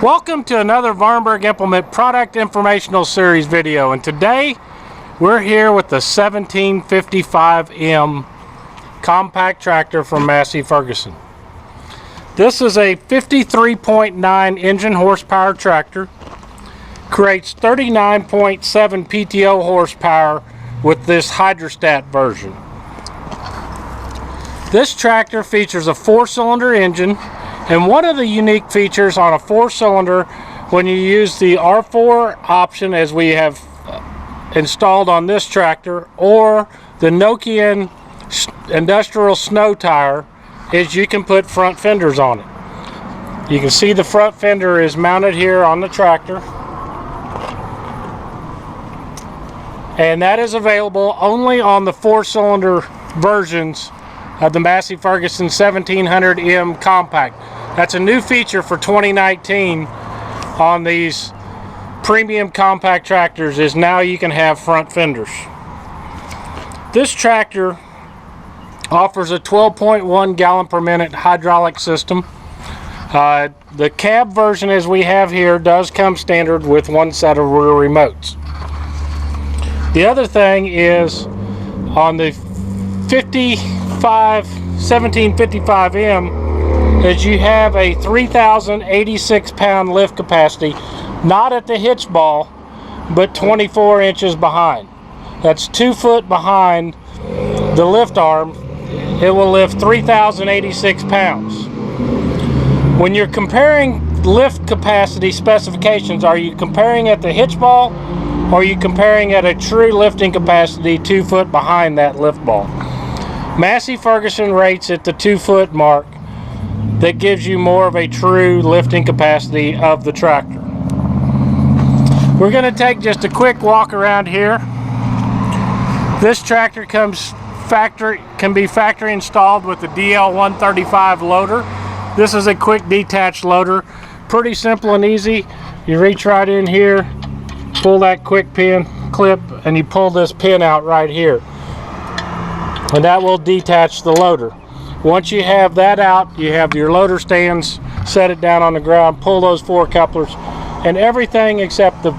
Welcome to another Vahrenberg Implement product informational series video, and today we're here with the 1755M compact tractor from Massey Ferguson. This is a 53.9 engine horsepower tractor, creates 39.7 PTO horsepower with this hydrostat version. This tractor features a 4-cylinder engine, and one of the unique features on a 4-cylinder, when you use the R4 option as we have installed on this tractor, or the Nokian industrial snow tire, is you can put front fenders on it. You can see the front fender is mounted here on the tractor, and that is available only on the 4-cylinder versions of the Massey Ferguson 1700M compact. That's a new feature for 2019 on these premium compact tractors, is now you can have front fenders. This tractor offers a 12.1 gallon per minute hydraulic system. The cab version as we have here does come standard with one set of rear remotes. The other thing is on the 1755M is you have a 3,086 pound lift capacity, not at the hitch ball, but 24 inches behind. That's 2 foot behind the lift arm. It will lift 3,086 pounds. When you're comparing lift capacity specifications, are you comparing at the hitch ball, or are you comparing at a true lifting capacity 2 foot behind that lift ball? Massey Ferguson rates at the 2 foot mark. That gives you more of a true lifting capacity of the tractor. We're going to take just a quick walk around here. This tractor can be factory installed with the DL135 loader. This is a quick detached loader. Pretty simple and easy. You reach right in here, pull that quick pin clip, and you pull this pin out right here. And that will detach the loader. Once you have that out, you have your loader stands, set it down on the ground, pull those 4 couplers, and everything except the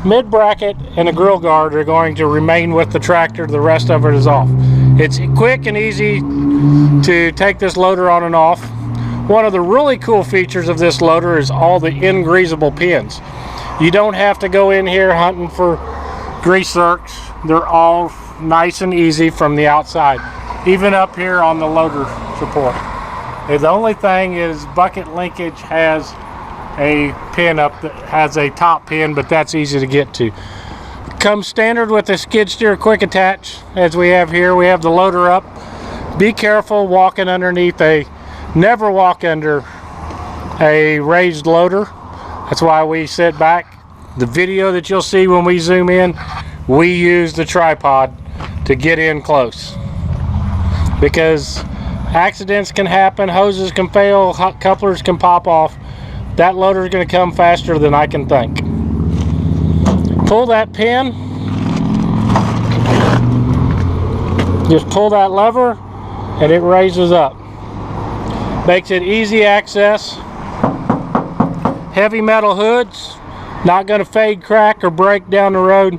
mid bracket and the grill guard are going to remain with the tractor. The rest of it is off. It's quick and easy to take this loader on and off. One of the really cool features of this loader is all the ingreasable pins. You don't have to go in here hunting for grease zerks. They're all nice and easy from the outside, even up here on the loader support. The only thing is bucket linkage has a pin up that has a top pin, but that's easy to get to. Comes standard with a skid steer quick attach as we have here. We have the loader up. Be careful walking underneath never walk under a raised loader. That's why we sit back. The video that you'll see when we zoom in, we use the tripod to get in close, because accidents can happen, hoses can fail, couplers can pop off. That loader is going to come faster than I can think. Pull that pin, just pull that lever, and it raises up. Makes it easy access. Heavy metal hoods, not going to fade, crack, or break down the road.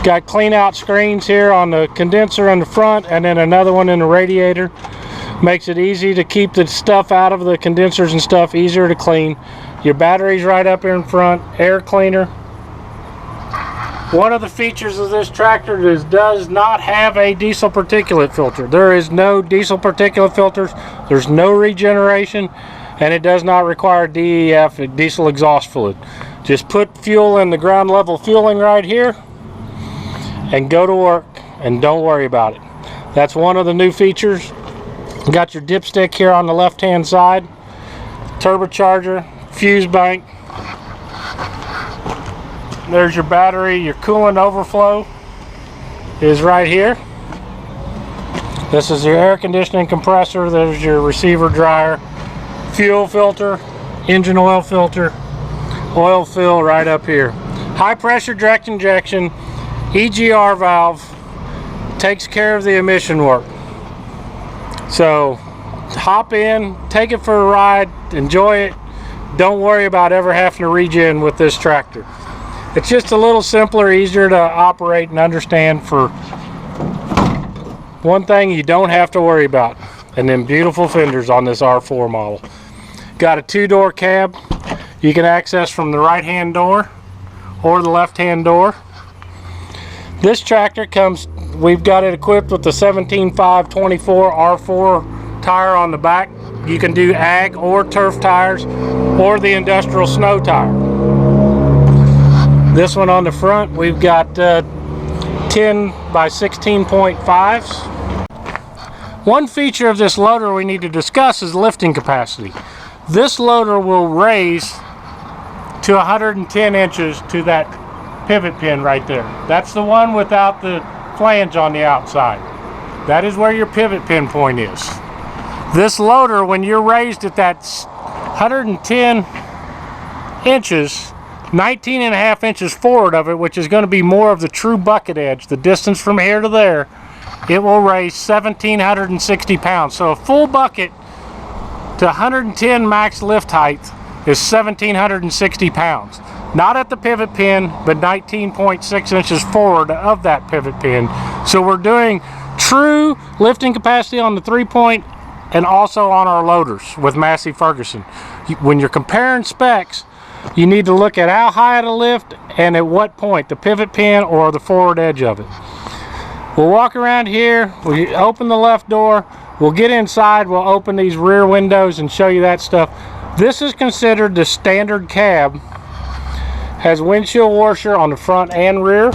Got clean out screens here on the condenser in the front, and then another one in the radiator. Makes it easy to keep the stuff out of the condensers and stuff, easier to clean. Your battery's right up here in front, air cleaner. One of the features of this tractor is does not have a diesel particulate filter. There is no diesel particulate filters, there's no regeneration, and it does not require DEF, diesel exhaust fluid. Just put fuel in the ground level fueling right here and go to work, and don't worry about it. That's one of the new features. You got your dipstick here on the left hand side, turbocharger, fuse bank. There's your battery. Your coolant overflow is right here. This is your air conditioning compressor. There's your receiver dryer, fuel filter, engine oil filter, oil fill right up here. High pressure direct injection, EGR valve, takes care of the emission work. So hop in, take it for a ride, enjoy it, don't worry about ever having to regen with this tractor. It's just a little simpler, easier to operate and understand. For one thing you don't have to worry about, and then beautiful fenders on this R4 model. Got a 2-door cab. You can access from the right hand door or the left hand door. This tractor comes, we've got it equipped with the 17.5 24 R4 tire on the back. You can do ag or turf tires or the industrial snow tire. This one on the front, we've got 10 by 16.5s. One feature of this loader we need to discuss is lifting capacity. This loader will raise to 110 inches to that pivot pin right there. That's the one without the flange on the outside. That is where your pivot pin point is. This loader, when you're raised at that 110 inches, 19.5 inches forward of it, which is going to be more of the true bucket edge, the distance from here to there, it will raise 1,760 pounds. So a full bucket to 110 max lift height is 1,760 pounds. Not at the pivot pin, but 19.6 inches forward of that pivot pin. So we're doing true lifting capacity on the 3-point and also on our loaders with Massey Ferguson. When you're comparing specs, you need to look at how high it'll lift and at what point, the pivot pin or the forward edge of it. We'll walk around here, we open the left door, we'll get inside, we'll open these rear windows and show you that stuff. This is considered the standard cab. Has windshield washer on the front and rear.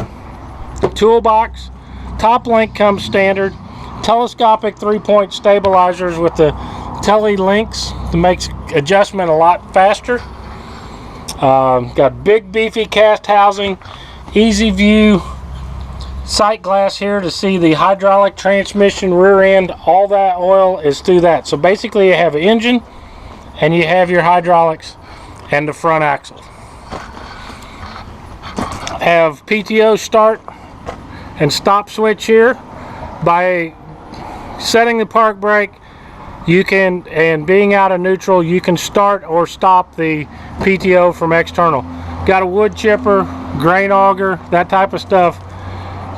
Toolbox. Top link comes standard. Telescopic 3-point stabilizers with the tele links that makes adjustment a lot faster. Got big beefy cast housing, easy view sight glass here to see the hydraulic transmission rear end. All that oil is through that. So basically you have an engine and you have your hydraulics and the front axle. Have PTO start and stop switch here. By setting the park brake, you can, and being out of neutral, you can start or stop the PTO from external. Got a wood chipper, grain auger, that type of stuff.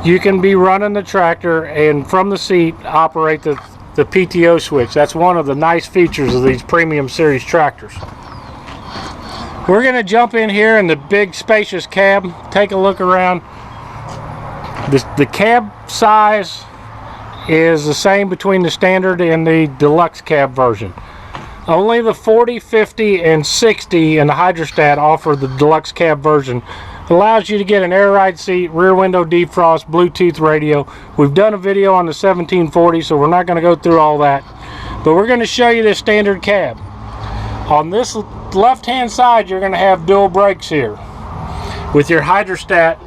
You can be running the tractor and from the seat operate the PTO switch. That's one of the nice features of these premium series tractors. We're going to jump in here in the big spacious cab, take a look around. The cab size is the same between the standard and the deluxe cab version. Only the 40, 50, and 60 and the hydrostat offer the deluxe cab version. It allows you to get an air ride seat, rear window defrost, Bluetooth radio. We've done a video on the 1740, so we're not going to go through all that. But we're going to show you this standard cab. On this left hand side, you're going to have dual brakes here with your hydrostat,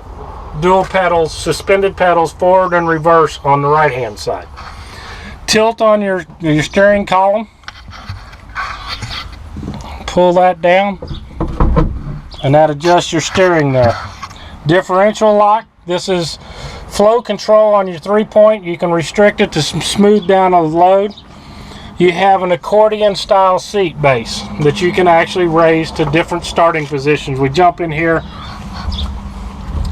dual pedals, suspended pedals, forward and reverse on the right hand side. Tilt on your steering column. Pull that down and that adjusts your steering there. Differential lock. This is flow control on your 3-point. You can restrict it to smooth down a load. You have an accordion style seat base that you can actually raise to different starting positions. We jump in here.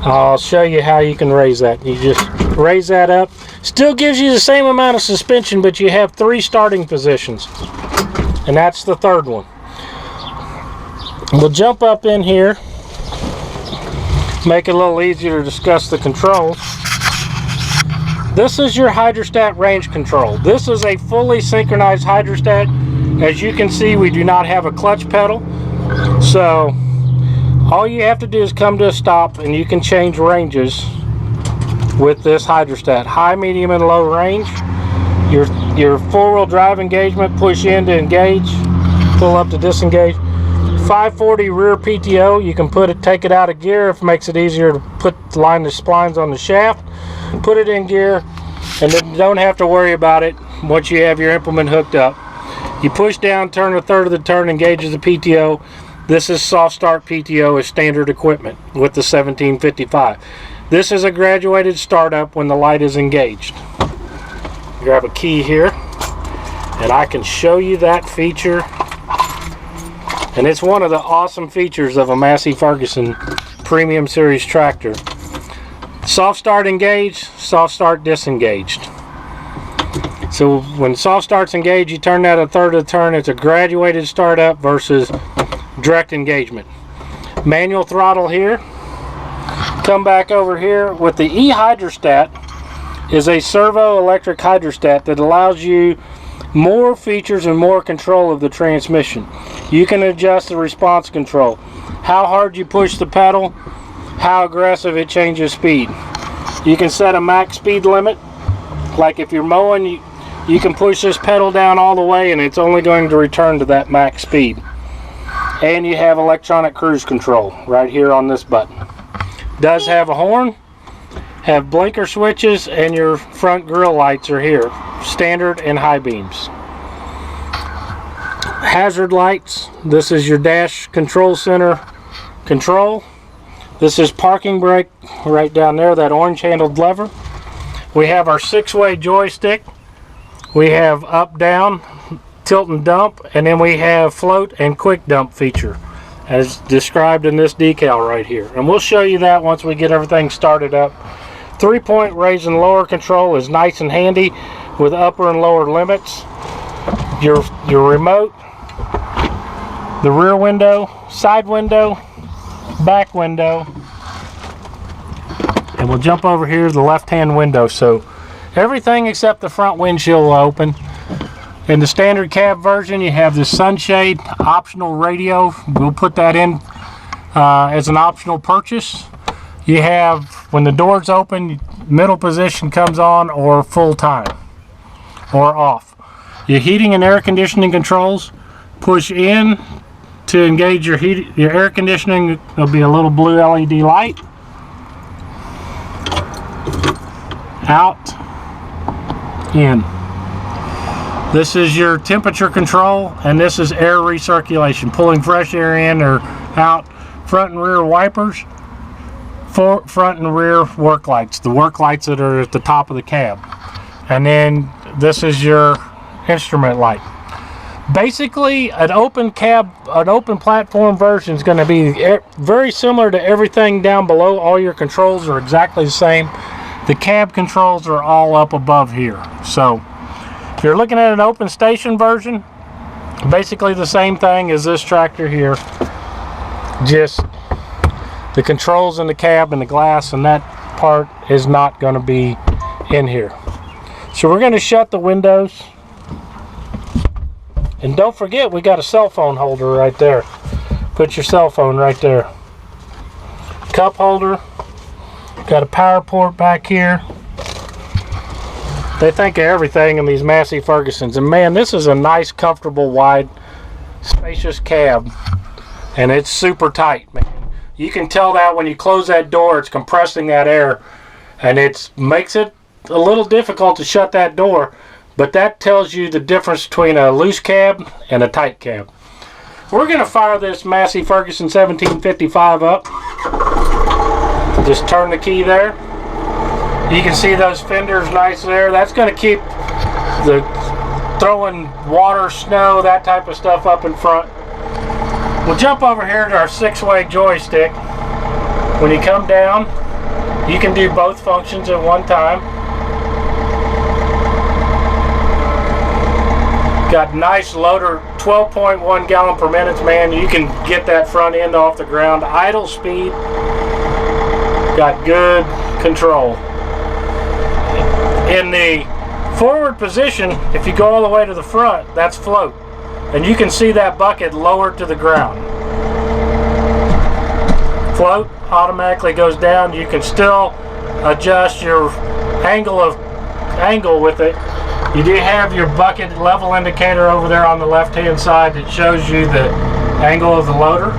I'll show you how you can raise that. You just raise that up. Still gives you the same amount of suspension, but you have 3 starting positions. And that's the third one. We'll jump up in here, make it a little easier to discuss the controls. This is your hydrostat range control. This is a fully synchronized hydrostat. As you can see, we do not have a clutch pedal. So all you have to do is come to a stop and you can change ranges with this hydrostat. High, medium, and low range. Your 4-wheel drive engagement, push in to engage, pull up to disengage. 540 rear PTO, you can take it out of gear if it makes it easier to line the splines on the shaft. Put it in gear and then don't have to worry about it once you have your implement hooked up. You push down, turn a third of the turn, engages the PTO. This is soft start PTO as standard equipment with the 1755. This is a graduated startup when the light is engaged. Grab a key here and I can show you that feature And it's one of the awesome features of a Massey Ferguson Premium Series tractor. Soft start engaged, soft start disengaged. So when soft start's engaged, you turn that a third of the turn. It's a graduated startup versus direct engagement. Manual throttle here. Come back over here with the eHydrostat. Is a servo electric hydrostat that allows you more features and more control of the transmission. You can adjust the response control, how hard you push the pedal, how aggressive it changes speed. You can set a max speed limit, like if you're mowing, you can push this pedal down all the way and it's only going to return to that max speed. And you have electronic cruise control right here on this button. Does have a horn, have blinker switches, and your front grille lights are here, standard and high beams. Hazard lights. This is your dash control center control. This is parking brake right down there, that orange handled lever. We have our 6-way joystick. We have up, down, tilt and dump, and then we have float and quick dump feature as described in this decal right here. And we'll show you that once we get everything started up. 3-point raise and lower control is nice and handy with upper and lower limits. Your remote, the rear window, side window, back window, and we'll jump over here to the left-hand window. So everything except the front windshield will open. In the standard cab version, you have the sunshade, optional radio. We'll put that in as an optional purchase. You have, when the doors open, middle position comes on or full time or off. Your heating and air conditioning controls, push in to engage your air conditioning. There'll be a little blue LED light. Out, in. This is your temperature control, and this is air recirculation, pulling fresh air in or out. Front and rear wipers. Front and rear work lights, the work lights that are at the top of the cab. And then this is your instrument light. Basically, an open platform version is going to be very similar to everything down below. All your controls are exactly the same. The cab controls are all up above here. So if you're looking at an open station version, basically the same thing as this tractor here, just the controls in the cab and the glass and that part is not going to be in here. So we're going to shut the windows. And don't forget, we got a cell phone holder right there. Put your cell phone right there. Cup holder. Got a power port back here. They think of everything in these Massey Fergusons. And man, this is a nice, comfortable, wide, spacious cab. And it's super tight, man. You can tell that when you close that door, it's compressing that air, and it makes it a little difficult to shut that door, but that tells you the difference between a loose cab and a tight cab. We're going to fire this Massey Ferguson 1755 up. Just turn the key there. You can see those fenders nice there. That's going to keep the throwing water, snow, that type of stuff up in front. We'll jump over here to our 6-way joystick. When you come down, you can do both functions at one time. Got nice loader, 12.1 gallon per minute, man. You can get that front end off the ground. Idle speed, got good control. In the forward position, if you go all the way to the front, that's float. And you can see that bucket lowered to the ground. Float automatically goes down. You can still adjust your angle with it. You do have your bucket level indicator over there on the left-hand side that shows you the angle of the loader,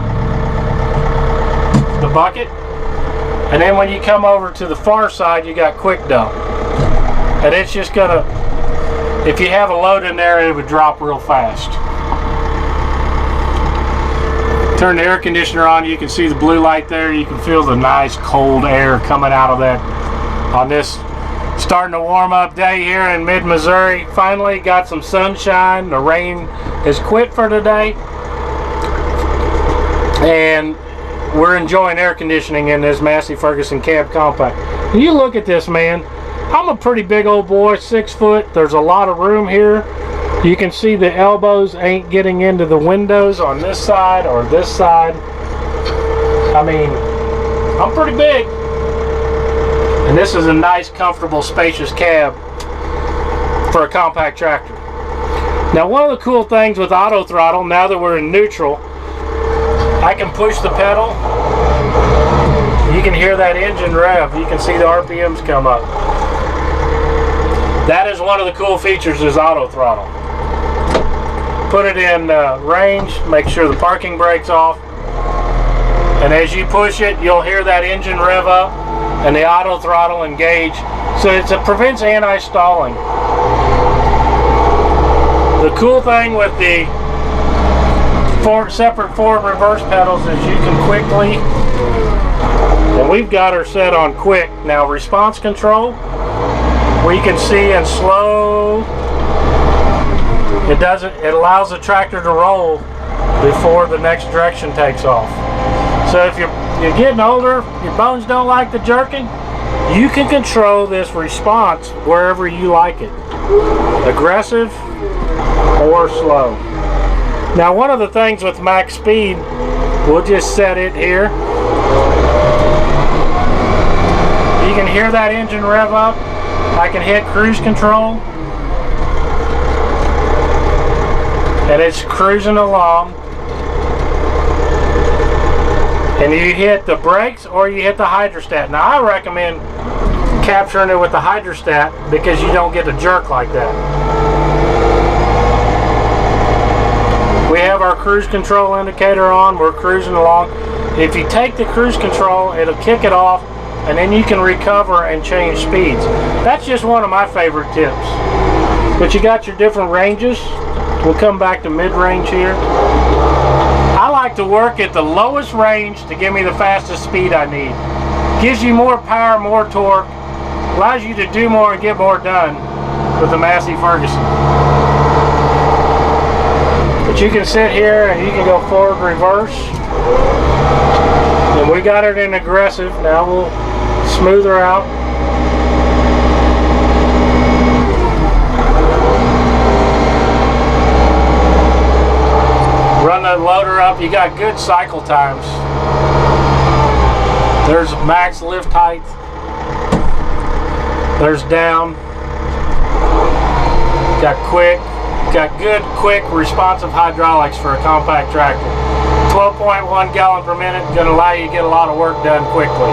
the bucket. And then when you come over to the far side, you got quick dump. And it's just gonna, if you have a load in there, it would drop real fast. Turn the air conditioner on, you can see the blue light there. You can feel the nice cold air coming out of that on this starting to warm up day here in mid-Missouri. Finally got some sunshine. The rain has quit for today. and we're enjoying air conditioning in this Massey Ferguson cab compact. And you look at this, man. I'm a pretty big old boy, 6 foot. There's a lot of room here. You can see the elbows ain't getting into the windows on this side or this side. I mean, I'm pretty big. And this is a nice, comfortable, spacious cab for a compact tractor. Now, one of the cool things with auto throttle, now that we're in neutral, I can push the pedal. You can hear that engine rev. You can see the RPMs come up. That is one of the cool features is auto throttle. Put it in range, make sure the parking brake's off, and as you push it, you'll hear that engine rev up and the auto throttle engage. So it prevents anti-stalling. The cool thing with the separate forward reverse pedals is you can quickly, and we've got her set on quick. Now response control, we can see in slow, it allows the tractor to roll before the next direction takes off. So if you're getting older, your bones don't like the jerking, you can control this response wherever you like it. Aggressive or slow. Now, one of the things with max speed, we'll just set it here. You can hear that engine rev up. I can hit cruise control. And it's cruising along. And you hit the brakes or you hit the hydrostat. Now, I recommend capturing it with the hydrostat because you don't get a jerk like that. We have our cruise control indicator on. We're cruising along. If you take the cruise control, it'll kick it off, and then you can recover and change speeds. That's just one of my favorite tips. But you got your different ranges. We'll come back to mid-range here. I like to work at the lowest range to give me the fastest speed I need. Gives you more power, more torque, allows you to do more and get more done with the Massey Ferguson. But you can sit here and you can go forward, reverse. And we got it in aggressive. Now we'll smooth her out. Run the loader up. You got good cycle times. There's max lift height. There's down. Got quick. Got good, quick, responsive hydraulics for a compact tractor. 12.1 gallon per minute, going to allow you to get a lot of work done quickly.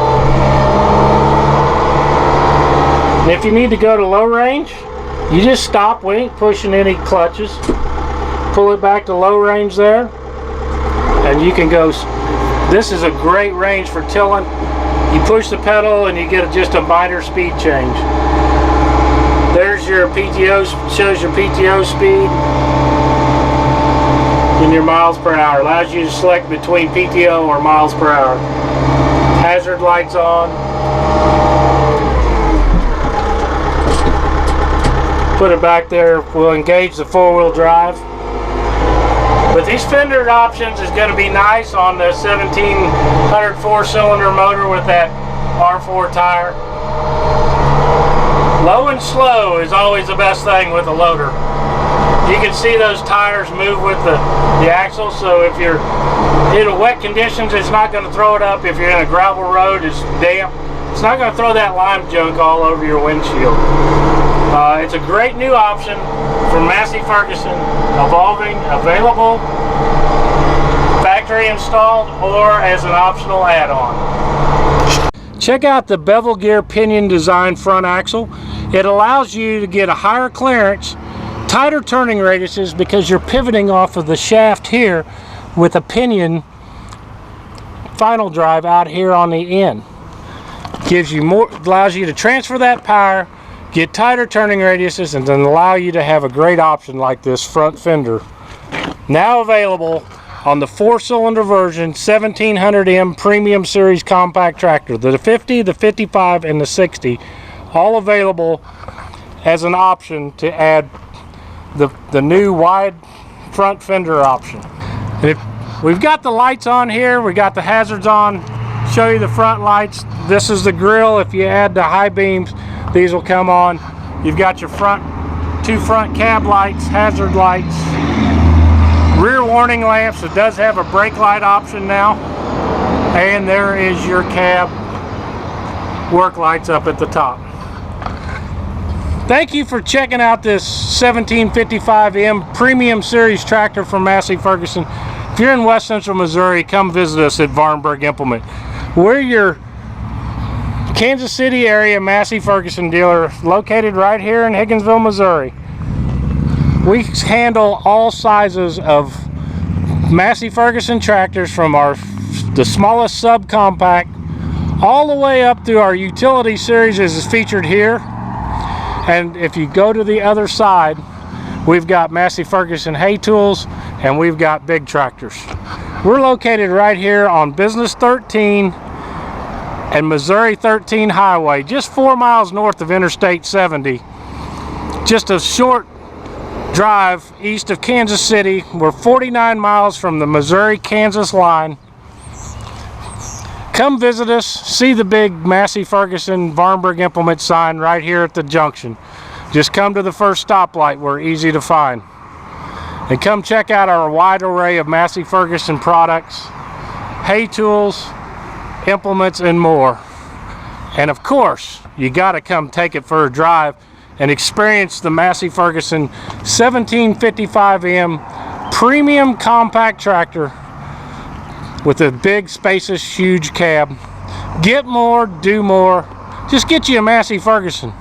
And if you need to go to low range, you just stop. We ain't pushing any clutches. Pull it back to low range there, and you can go. This is a great range for tilling. You push the pedal and you get just a minor speed change. There's your PTO, shows your PTO speed and your miles per hour. Allows you to select between PTO or miles per hour. Hazard lights on. Put it back there. We'll engage the 4-wheel drive. But these fender options is going to be nice on the 1700 4-cylinder motor with that R4 tire. Low and slow is always the best thing with a loader. You can see those tires move with the axle, so if you're in wet conditions, it's not going to throw it up. If you're in a gravel road, it's damp, it's not going to throw that lime junk all over your windshield. It's a great new option from Massey Ferguson, evolving, available, factory installed, or as an optional add-on. Check out the bevel gear pinion design front axle. It allows you to get a higher clearance, tighter turning radiuses because you're pivoting off of the shaft here with a pinion final drive out here on the end. Gives you more, allows you to transfer that power, get tighter turning radiuses, and then allow you to have a great option like this front fender. Now available on the 4-cylinder version 1700M Premium Series compact tractor. The 50, the 55, and the 60, all available as an option to add the new wide front fender option. We've got the lights on here. We got the hazards on. Show you the front lights. This is the grill. If you add the high beams, these will come on. You've got your two front cab lights, hazard lights, rear warning lamps. It does have a brake light option now. And there is your cab work lights up at the top. Thank you for checking out this 1755M Premium Series tractor from Massey Ferguson. If you're in West Central Missouri, come visit us at Vahrenberg Implement. We're your Kansas City area Massey Ferguson dealer, located right here in Higginsville, Missouri. We handle all sizes of Massey Ferguson tractors, from the smallest subcompact all the way up through our utility series, as is featured here. And if you go to the other side, we've got Massey Ferguson hay tools, and we've got big tractors. We're located right here on Business 13 and Missouri 13 Highway, just 4 miles north of Interstate 70. Just a short drive east of Kansas City. We're 49 miles from the Missouri-Kansas line. Come visit us, see the big Massey Ferguson Vahrenberg Implement sign right here at the junction. Just come to the first stoplight. We're easy to find. And come check out our wide array of Massey Ferguson products, hay tools, implements, and more. And of course, you got to come take it for a drive and experience the Massey Ferguson 1755M Premium Compact Tractor with a big, spacious, huge cab. Get more, do more. Just get you a Massey Ferguson.